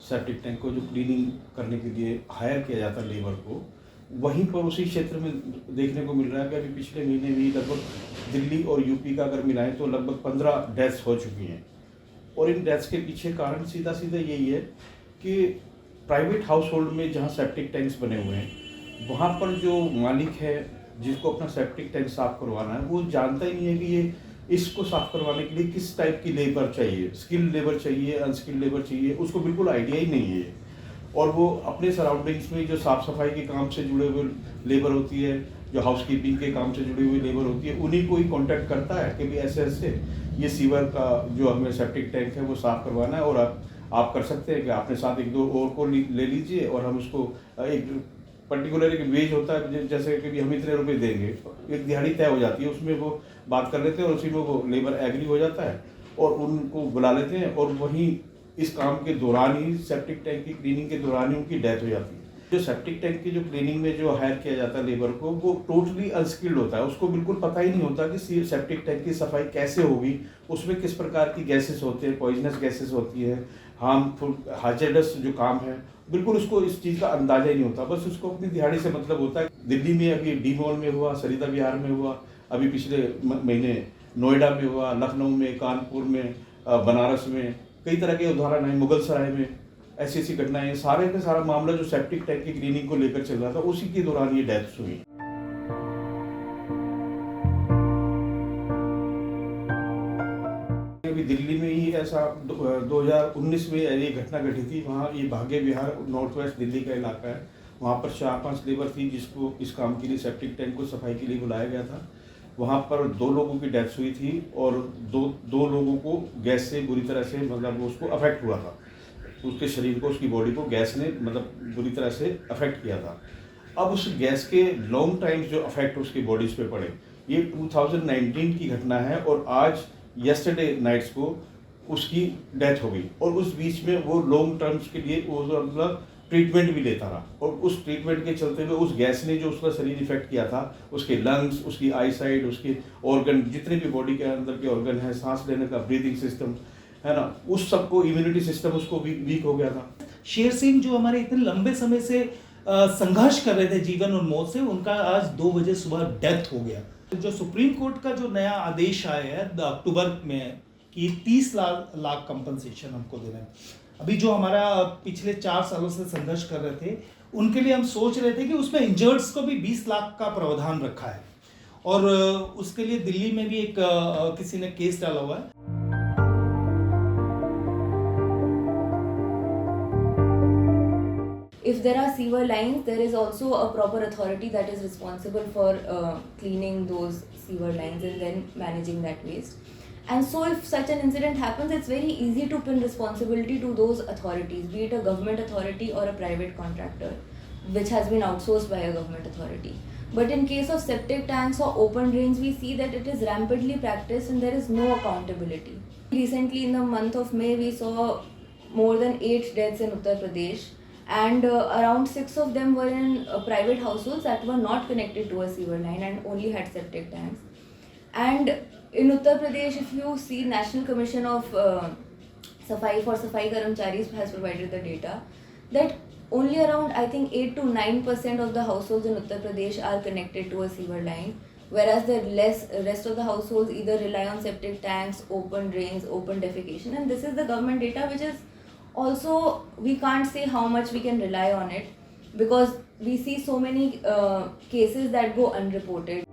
Septic tank को जो cleaning करने के लिए हायर किया जाता है लेबर को, वहीं पर उसी क्षेत्र में देखने को मिल रहा है कि अभी पिछले महीने भी लगभग दिल्ली और यूपी का अगर मिलाएं तो लगभग 15 डेथ्स हो चुकी हैं। और इन डेथ्स के पीछे कारण सीधा सीधा यही है कि प्राइवेट हाउस होल्ड में जहाँ सेप्टिक टैंक्स बने हुए हैं, वहाँ पर जो मालिक है जिसको अपना सेप्टिक टैंक साफ़ करवाना है, वो जानता ही नहीं है कि ये इसको साफ़ करवाने के लिए किस टाइप की लेबर चाहिए, स्किल्ड लेबर चाहिए, अनस्किल्ड लेबर चाहिए, उसको बिल्कुल आइडिया ही नहीं है। और वो अपने सराउंडिंग्स में जो साफ़ सफाई के काम से जुड़े हुए लेबर होती है, जो हाउसकीपिंग के काम से जुड़ी हुई लेबर होती है, उन्हीं को ही कॉन्टैक्ट करता है कि भाई ऐसे ऐसे ये सीवर का जो हमें सेप्टिक टैंक है वो साफ़ करवाना है, और आप कर सकते हैं कि आपने साथ एक दो और को ले लीजिए और हम उसको एक पर्टिकुलर एक वेज होता है, जैसे कि हम इतने रुपए देंगे, एक दिहाड़ी तय हो जाती है, उसमें वो बात कर लेते हैं और उसी में वो लेबर एग्री हो जाता है और उनको बुला लेते हैं, और वहीं इस काम के दौरान ही सेप्टिक टैंक की क्लीनिंग के दौरान ही उनकी डेथ हो जाती है। जो सेप्टिक टैंक की जो क्लीनिंग में जो हायर किया जाता है लेबर को, वो टोटली अनस्किल्ड होता है, उसको बिल्कुल पता ही नहीं होता कि सेप्टिक टैंक की सफाई कैसे होगी, उसमें किस प्रकार की गैसेस होते हैं, पॉइजनस गैसेस होती है, हार्मफुल हाइजेडस जो काम है, बिल्कुल उसको इस चीज़ का अंदाजा ही नहीं होता। बस उसको अपनी दिहाड़ी से मतलब होता है। दिल्ली में अभी डी मॉल में हुआ, सरिता विहार में हुआ, अभी पिछले महीने नोएडा में हुआ, लखनऊ में, कानपुर में, बनारस में, कई तरह के उदाहरण हैं, मुगल सराय में ऐसी ऐसी घटनाएं। सारे का सारा मामला जो सेप्टिक टैंक की क्लीनिंग को लेकर चल रहा था, उसी के दौरान ये डेथ्स हुई। अभी दिल्ली में ही ऐसा 2019 में ये घटना घटी थी। वहाँ ये भाग्य विहार नॉर्थ वेस्ट दिल्ली का इलाका है, वहाँ पर 4-5 लेबर थी जिसको इस काम के लिए सेप्टिक टैंक को सफाई के लिए बुलाया गया था। वहाँ पर 2 लोगों की डेथ्स हुई थी और दो लोगों को गैस से बुरी तरह से मतलब उसको अफेक्ट हुआ था, उसके शरीर को, उसकी बॉडी को गैस ने मतलब बुरी तरह से अफेक्ट किया था। अब उस गैस के लॉन्ग टाइम जो अफेक्ट उसकी बॉडीज पे पड़े, ये 2019 की घटना है और आज यस्टरडे नाइट्स को उसकी डेथ हो गई। और उस बीच में वो लॉन्ग टर्म्स के लिए वो मतलब ट्रीटमेंट भी लेता रहा, और उस ट्रीटमेंट के चलते हुए उस गैस ने जो उसका शरीर इफेक्ट किया था, उसके लंग्स, उसकी आई साइट, उसके ऑर्गन, जितने भी बॉडी के अंदर के ऑर्गन है, सांस लेने का ब्रीदिंग सिस्टम है ना, उस सबको, इम्यूनिटी सिस्टम उसको वीक हो गया था। शेर सिंह जो हमारे इतने लंबे समय से संघर्ष कर रहे थे जीवन और मौत से, उनका आज 2 बजे सुबह डेथ हो गया। जो सुप्रीम कोर्ट का जो नया आदेश आया है अक्टूबर में कि 30 लाख कंपनसेशन हमको देना है। अभी जो हमारा पिछले 4 सालों से संघर्ष कर रहे थे, उनके लिए हम सोच रहे थे कि उसमें इंजर्ड्स को भी 20 लाख का प्रावधान रखा है, और उसके लिए दिल्ली में भी एक किसी ने केस डाला हुआ है। If there are sewer lines, there is also a proper authority that is responsible for cleaning those sewer lines and then managing that waste. And so if such an incident happens, it's very easy to pin responsibility to those authorities, be it a government authority or a private contractor, which has been outsourced by a government authority. But in case of septic tanks or open drains, we see that it is rampantly practiced and there is no accountability. Recently, in the month of May, we saw more than 8 deaths in Uttar Pradesh, and around 6 of them were in private households that were not connected to a sewer line and only had septic tanks. And in Uttar Pradesh, if you see, National Commission of Safai for Safai Karamcharis has provided the data that only around, I think, 8 to 9% of the households in Uttar Pradesh are connected to a sewer line, whereas the rest of the households either rely on septic tanks, open drains, open defecation. And this is the government data, which is also, we can't say how much we can rely on it, because we see so many cases that go unreported.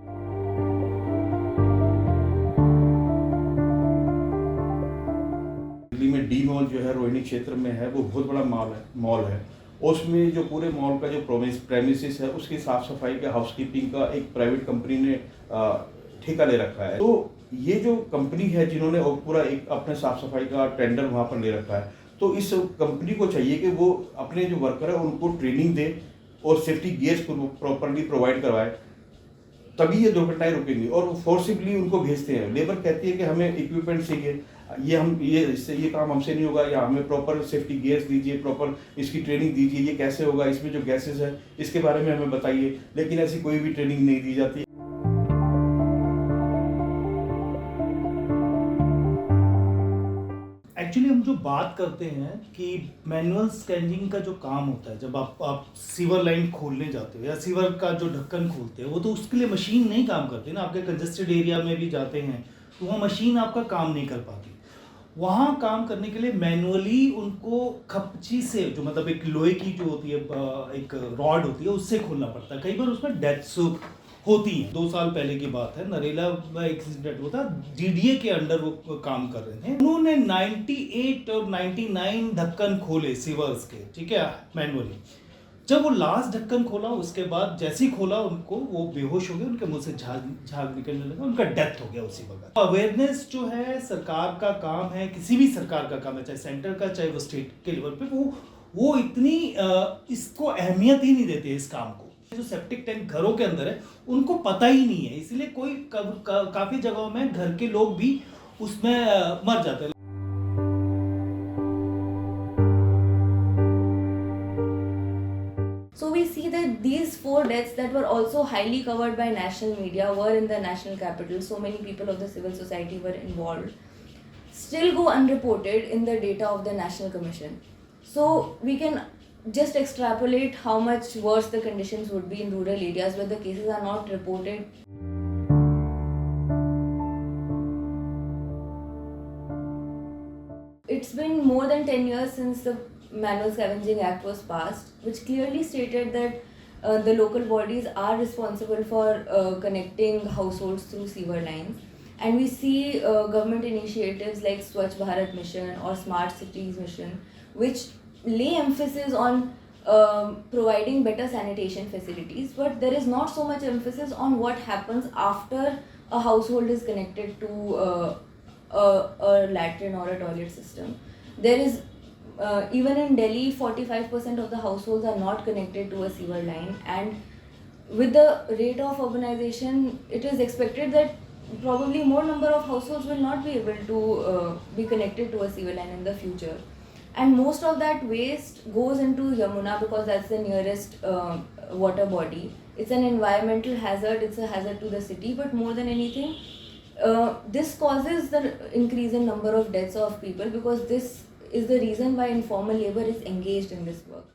Delhi में D mall जो है रोहिणी क्षेत्र में है, वो बहुत बड़ा mall है। उसमें जो पूरे मॉल का जो प्रेमिसेस है, उसकी साफ सफाई का, हाउसकीपिंग का एक प्राइवेट कंपनी ने ठेका ले रखा है। तो ये जो कंपनी है जिन्होंने पूरा एक अपने साफ सफाई का टेंडर वहाँ पर ले रखा है, तो इस कंपनी को चाहिए कि वो अपने जो वर्कर है उनको ट्रेनिंग दे और सेफ्टी गियर्स प्रॉपरली प्रोवाइड करवाए, तभी ये दुर्घटनाएं रुकेंगी। और फोर्सिबली उनको भेजते हैं, लेबर कहती है कि हमें इक्विपमेंट चाहिए, ये काम हमसे नहीं होगा, या हमें प्रॉपर सेफ्टी गियर्स दीजिए, प्रॉपर इसकी ट्रेनिंग दीजिए, ये कैसे होगा, इसमें जो गैसेस है इसके बारे में हमें बताइए, लेकिन ऐसी कोई भी ट्रेनिंग नहीं दी जाती। एक्चुअली हम जो बात करते हैं कि मैनुअल स्कैनिंग का जो काम होता है, जब आप सीवर लाइन खोलने जाते हो या सीवर का जो ढक्कन खोलते हो, वो तो उसके लिए मशीन नहीं काम करती ना। आपके कंजेस्टेड एरिया में भी जाते हैं तो वहाँ मशीन आपका काम नहीं कर पाती। वहाँ काम करने के लिए मैनुअली उनको खपची से, जो मतलब एक लोहे की जो होती है एक रॉड होती है, उससे खोलना पड़ता है। कई बार उसमें डेथ्स होती हैं। 2 साल पहले की बात है, नरेला में एक्सीडेंट हुआ था, डीडीए के अंडर वो काम कर रहे थे। उन्होंने 98 और 99 ढक्कन खोले सीवर्स के, ठीक है, मैनुअली। जब वो लास्ट ढक्कन खोला, उसके बाद जैसे ही खोला उनको, वो बेहोश हो गए, उनके मुंह से झाग निकलने लगा, उनका डेथ हो गया उसी वक्त। अवेयरनेस जो है जो का काम है, किसी भी सरकार का काम है, चाहे सेंटर का चाहे वो स्टेट के लेवल पे, वो इतनी इसको अहमियत ही नहीं देते इस काम को। जो सेप्टिक टैंक घरों के अंदर है उनको पता ही नहीं है, इसलिए काफी जगहों में घर के लोग भी उसमें मर जाते हैं। So we see that these 4 deaths that were also highly covered by national media were in the national capital. So many people of the civil society were involved. Still go unreported in the data of the National Commission. So we can just extrapolate how much worse the conditions would be in rural areas where the cases are not reported. It's been more than 10 years since the Manual Scavenging Act was passed, which clearly stated that the local bodies are responsible for connecting households through sewer lines. And we see government initiatives like Swachh Bharat Mission or Smart Cities Mission, which lay emphasis on providing better sanitation facilities, but there is not so much emphasis on what happens after a household is connected to a latrine or a toilet system. There is even in Delhi, 45% of the households are not connected to a sewer line, and with the rate of urbanization, it is expected that probably more number of households will not be able to be connected to a sewer line in the future. And most of that waste goes into Yamuna because that's the nearest water body. It's an environmental hazard, it's a hazard to the city, but more than anything, this causes the increase in number of deaths of people because this is the reason why informal labor is engaged in this work.